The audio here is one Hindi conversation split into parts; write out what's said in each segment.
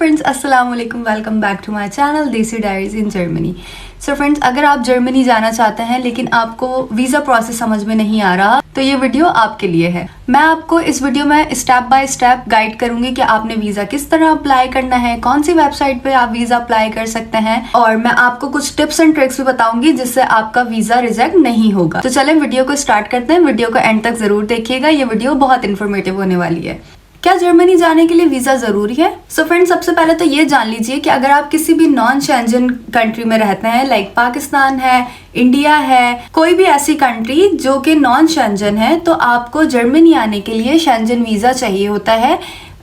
फ्रेंड्स, अस्सलाम वालेकुम, welcome back to my channel Desi diaries in Germany. So friends, अगर आप जर्मनी जाना चाहते हैं लेकिन आपको वीज़ा प्रोसेस समझ में नहीं आ रहा तो ये वीडियो आपके लिए है। मैं आपको इस वीडियो में स्टेप बाय स्टेप गाइड करूंगी कि आपने वीज़ा किस तरह अप्लाई करना है, कौन सी वेबसाइट पे आप वीज़ा अप्लाई कर सकते हैं, और मैं आपको कुछ टिप्स एंड ट्रिक्स भी बताऊंगी जिससे आपका वीज़ा रिजेक्ट नहीं होगा। तो चलें वीडियो को स्टार्ट करते हैं। वीडियो को एंड तक जरूर देखिएगा, ये वीडियो बहुत इन्फॉर्मेटिव होने वाली है। क्या जर्मनी जाने के लिए वीज़ा ज़रूरी है? सो फ्रेंड्स, सबसे पहले तो ये जान लीजिए कि अगर आप किसी भी नॉन शेंजन कंट्री में रहते हैं, लाइक पाकिस्तान है, इंडिया है, कोई भी ऐसी कंट्री जो कि नॉन शेंजन है, तो आपको जर्मनी आने के लिए शेंजन वीज़ा चाहिए होता है,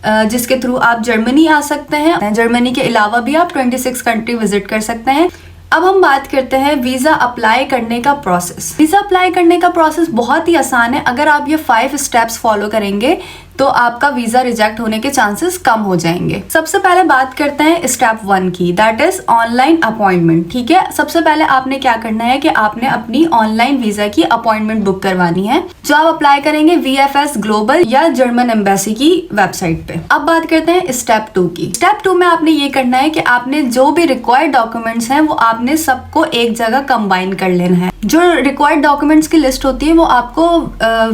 जिसके थ्रू आप जर्मनी आ सकते हैं। जर्मनी के अलावा भी आप 26 कंट्री विजिट कर सकते हैं। अब हम बात करते हैं वीज़ा अप्लाई करने का प्रोसेस। वीज़ा अप्लाई करने का प्रोसेस बहुत ही आसान है। अगर आप ये 5 स्टेप्स फॉलो करेंगे तो आपका वीज़ा रिजेक्ट होने के चांसेस कम हो जाएंगे। सबसे पहले बात करते हैं स्टेप 1 की, दैट इज ऑनलाइन अपॉइंटमेंट। ठीक है, सबसे पहले आपने क्या करना है कि आपने अपनी ऑनलाइन वीज़ा की अपॉइंटमेंट बुक करवानी है, जो आप अप्लाई करेंगे VFS ग्लोबल या जर्मन एम्बेसी की वेबसाइट पे। अब बात करते हैं स्टेप 2 की। स्टेप 2 में आपने ये करना है कि आपने जो भी रिक्वायर्ड डॉक्यूमेंट्स हैं वो आपने सबको एक जगह कंबाइन कर लेना है। जो रिक्वायर्ड डॉक्यूमेंट्स की लिस्ट होती है वो आपको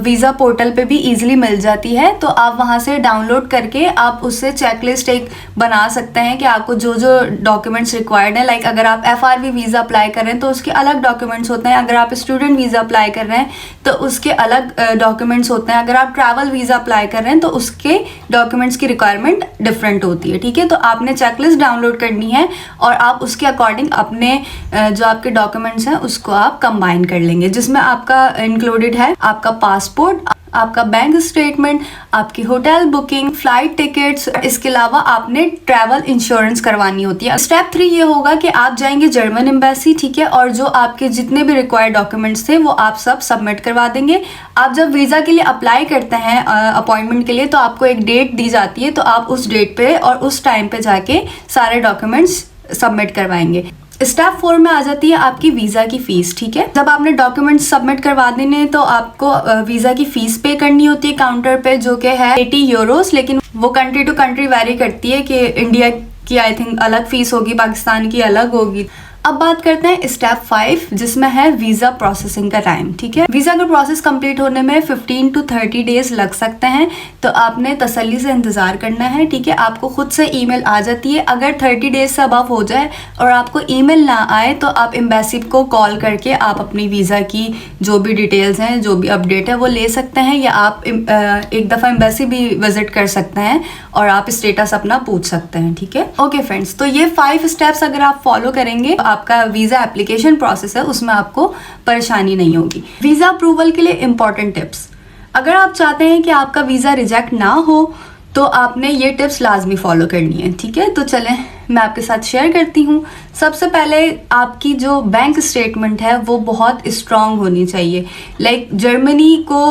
वीज़ा पोर्टल पे भी इजीली मिल जाती है, तो आप वहां से डाउनलोड करके आप उससे चेकलिस्ट एक बना सकते हैं कि आपको जो जो डॉक्यूमेंट्स रिक्वायर्ड है। लाइक अगर आप FRV वीज़ा अप्लाई कर रहे हैं तो उसके अलग डॉक्यूमेंट्स होते हैं, अगर आप स्टूडेंट वीज़ा अप्लाई कर रहे हैं तो उसके अलग डॉक्यूमेंट्स होते हैं, अगर आप ट्रैवल वीज़ा अप्लाई कर रहे हैं तो उसके डॉक्यूमेंट्स की रिक्वायरमेंट डिफरेंट होती है। ठीक है, तो आपने चेकलिस्ट डाउनलोड करनी है और आप उसके अकॉर्डिंग अपने जो आपके डॉक्यूमेंट्स हैं उसको आप कंबाइन कर लेंगे, जिसमें आपका इंक्लूडेड है आपका पासपोर्ट, आपका बैंक स्टेटमेंट, आपकी होटल बुकिंग, फ्लाइट टिकट्स, इसके अलावा आपने ट्रैवल इंश्योरेंस करवानी होती है। स्टेप 3 ये होगा कि आप जाएंगे जर्मन एम्बेसी, ठीक है, और जो आपके जितने भी रिक्वायर्ड डॉक्यूमेंट्स थे वो आप सब सबमिट करवा देंगे। आप जब वीज़ा के लिए अप्लाई करते हैं अपॉइंटमेंट के लिए तो आपको एक डेट दी जाती है, तो आप उस डेट पे और उस टाइम पे जाके सारे डॉक्यूमेंट्स सबमिट करवाएंगे। स्टेप 4 में आ जाती है आपकी वीज़ा की फीस। ठीक है, जब आपने डॉक्यूमेंट्स सबमिट करवा देने तो आपको वीज़ा की फीस पे करनी होती है काउंटर पे, जो कि है 80 यूरोस, लेकिन वो कंट्री टू कंट्री वेरी करती है कि इंडिया की आई थिंक अलग फीस होगी, पाकिस्तान की अलग होगी। अब बात करते हैं स्टेप 5, जिसमें है वीज़ा प्रोसेसिंग का टाइम। ठीक है, वीज़ा का प्रोसेस कंप्लीट होने में 15 to 30 डेज लग सकते हैं, तो आपने तसल्ली से इंतज़ार करना है। ठीक है, आपको खुद से ईमेल आ जाती है। अगर 30 डेज से अबव हो जाए और आपको ईमेल ना आए तो आप एम्बेसी को कॉल करके आप अपनी वीज़ा की जो भी डिटेल्स हैं, जो भी अपडेट है वो ले सकते हैं, या आप एक दफ़ा एम्बेसी भी विजिट कर सकते हैं और आप स्टेटस अपना पूछ सकते हैं। ठीक है, ओके फ्रेंड्स, तो ये 5 स्टेप्स अगर आप फॉलो करेंगे आपका वीज़ा एप्लीकेशन प्रोसेस है उसमें आपको परेशानी नहीं होगी। वीज़ा अप्रूवल के लिए इंपॉर्टेंट टिप्स, अगर आप चाहते हैं कि आपका वीज़ा रिजेक्ट ना हो तो आपने ये टिप्स लाजमी फॉलो करनी है। ठीक है, तो चलें मैं आपके साथ शेयर करती हूँ। सबसे पहले आपकी जो बैंक स्टेटमेंट है वो बहुत स्ट्रांग होनी चाहिए। लाइक जर्मनी को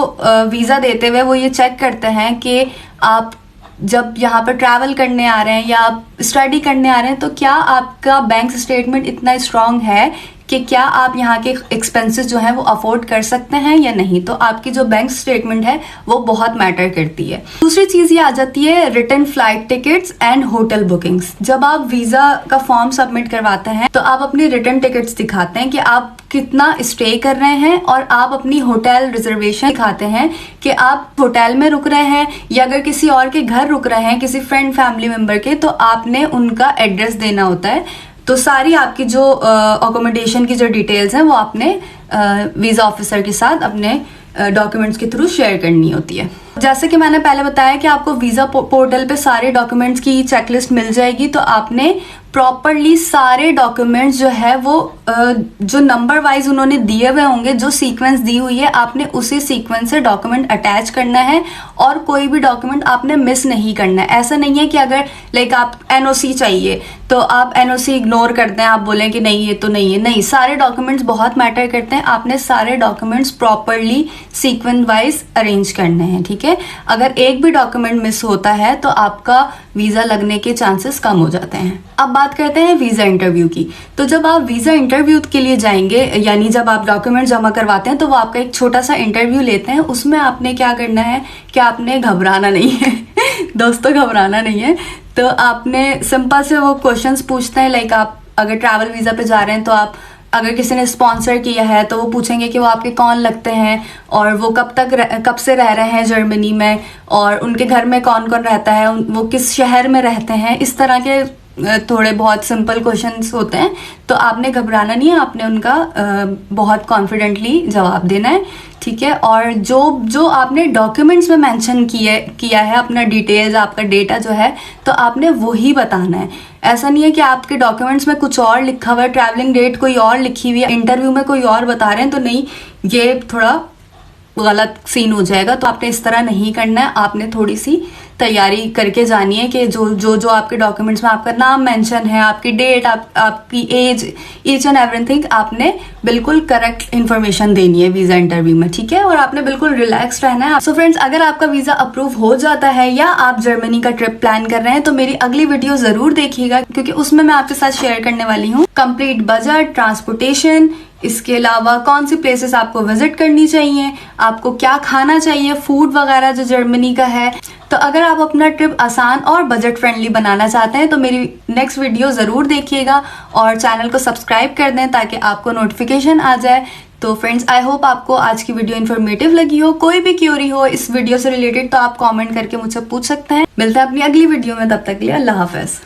वीज़ा देते हुए वो ये चेक करते हैं कि आप जब यहाँ पर ट्रैवल करने आ रहे हैं या आप स्टडी करने आ रहे हैं तो क्या आपका बैंक स्टेटमेंट इतना स्ट्रांग है कि क्या आप यहाँ के एक्सपेंसेस जो हैं वो अफोर्ड कर सकते हैं या नहीं। तो आपकी जो बैंक स्टेटमेंट है वो बहुत मैटर करती है। दूसरी चीज़ ये आ जाती है return flight tickets and hotel bookings. जब आप वीज़ा का फॉर्म सबमिट करवाते हैं तो आप अपनी रिटर्न टिकट्स दिखाते हैं कि आप कितना स्टे कर रहे हैं, और आप अपनी होटल रिजर्वेशन दिखाते हैं कि आप होटल में रुक रहे हैं या अगर किसी और के घर रुक रहे हैं, किसी फ्रेंड फैमिली मेम्बर के, तो आपने उनका एड्रेस देना होता है। तो सारी आपकी जो अकोमोडेशन की जो डिटेल्स हैं वो आपने वीज़ा ऑफिसर के साथ अपने डॉक्यूमेंट्स के थ्रू शेयर करनी होती है। जैसे कि मैंने पहले बताया कि आपको वीज़ा पोर्टल पे सारे डॉक्यूमेंट्स की चेकलिस्ट मिल जाएगी, तो आपने प्रॉपरली सारे डॉक्यूमेंट्स जो है वो जो नंबर वाइज उन्होंने दिए हुए होंगे, जो सीक्वेंस दी हुई है, आपने उसी सीक्वेंस से डॉक्यूमेंट अटैच करना है और कोई भी डॉक्यूमेंट आपने मिस नहीं करना है। ऐसा नहीं है कि अगर लाइक आप NOC चाहिए तो आप NOC इग्नोर कर दें, आप बोलें कि नहीं ये तो नहीं है। नहीं, सारे डॉक्यूमेंट्स बहुत मैटर करते हैं। आपने सारे documents properly sequence wise arrange करने हैं। ठीक है, अगर एक भी डॉक्यूमेंट मिस होता है तो आपका वीज़ा लगने के चांसेस कम हो जाते हैं। अब बात करते हैं वीज़ा इंटरव्यू की। तो जब आप वीज़ा इंटरव्यू के लिए जाएंगे, यानी जब आप डॉक्यूमेंट जमा करवाते हैं तो वो आपका एक छोटा सा इंटरव्यू लेते हैं। उसमें आपने क्या करना है कि आपने घबराना नहीं है दोस्तों, घबराना नहीं है। तो आपने सिंपल से वो क्वेश्चंस पूछते हैं, लाइक आप अगर ट्रैवल वीज़ा पे जा रहे हैं तो आप अगर किसी ने स्पॉन्सर किया है तो वो पूछेंगे कि वो आपके कौन लगते हैं और वो कब से रह रहे हैं जर्मनी में, और उनके घर में कौन कौन रहता है, वो किस शहर में रहते हैं। इस तरह के थोड़े बहुत सिंपल क्वेश्चंस होते हैं। तो आपने घबराना नहीं है, आपने उनका बहुत कॉन्फिडेंटली जवाब देना है, ठीक है। और जो आपने डॉक्यूमेंट्स में मेंशन किया है अपना डिटेल्स, आपका डेटा जो है, तो आपने वही बताना है। ऐसा नहीं है कि आपके डॉक्यूमेंट्स में कुछ और लिखा हुआ है, ट्रैवलिंग डेट कोई और लिखी हुई है, इंटरव्यू में कोई और बता रहे हैं, तो नहीं, ये थोड़ा गलत सीन हो जाएगा। तो आपने इस तरह नहीं करना है। आपने थोड़ी सी तैयारी करके जानी है कि जो आपके डॉक्यूमेंट्स में आपका नाम मेंशन है, आपकी डेट, आपकी एज, ईच एंड एवरीथिंग, आपने बिल्कुल करेक्ट इन्फॉर्मेशन देनी है वीजा इंटरव्यू में, ठीक है। और आपने बिल्कुल रिलैक्स रहना है। सो फ्रेंड्स, अगर आपका वीजा अप्रूव हो जाता है या आप जर्मनी का ट्रिप प्लान कर रहे हैं तो मेरी अगली वीडियो जरूर देखिएगा, क्योंकि उसमें मैं आपके साथ शेयर करने वाली हूँ कंप्लीट बजट, ट्रांसपोर्टेशन, इसके अलावा कौन सी प्लेसेस आपको विजिट करनी चाहिए, आपको क्या खाना चाहिए, फूड वगैरह जो जर्मनी का है। तो अगर आप अपना ट्रिप आसान और बजट फ्रेंडली बनाना चाहते हैं तो मेरी नेक्स्ट वीडियो ज़रूर देखिएगा और चैनल को सब्सक्राइब कर दें ताकि आपको नोटिफिकेशन आ जाए। तो फ्रेंड्स, आई होप आपको आज की वीडियो इन्फॉर्मेटिव लगी हो। कोई भी क्यूरी हो इस वीडियो से रिलेटेड तो आप कमेंट करके मुझसे पूछ सकते हैं। मिलते हैं अपनी अगली वीडियो में, तब तक के लिए अल्लाह हाफिज़।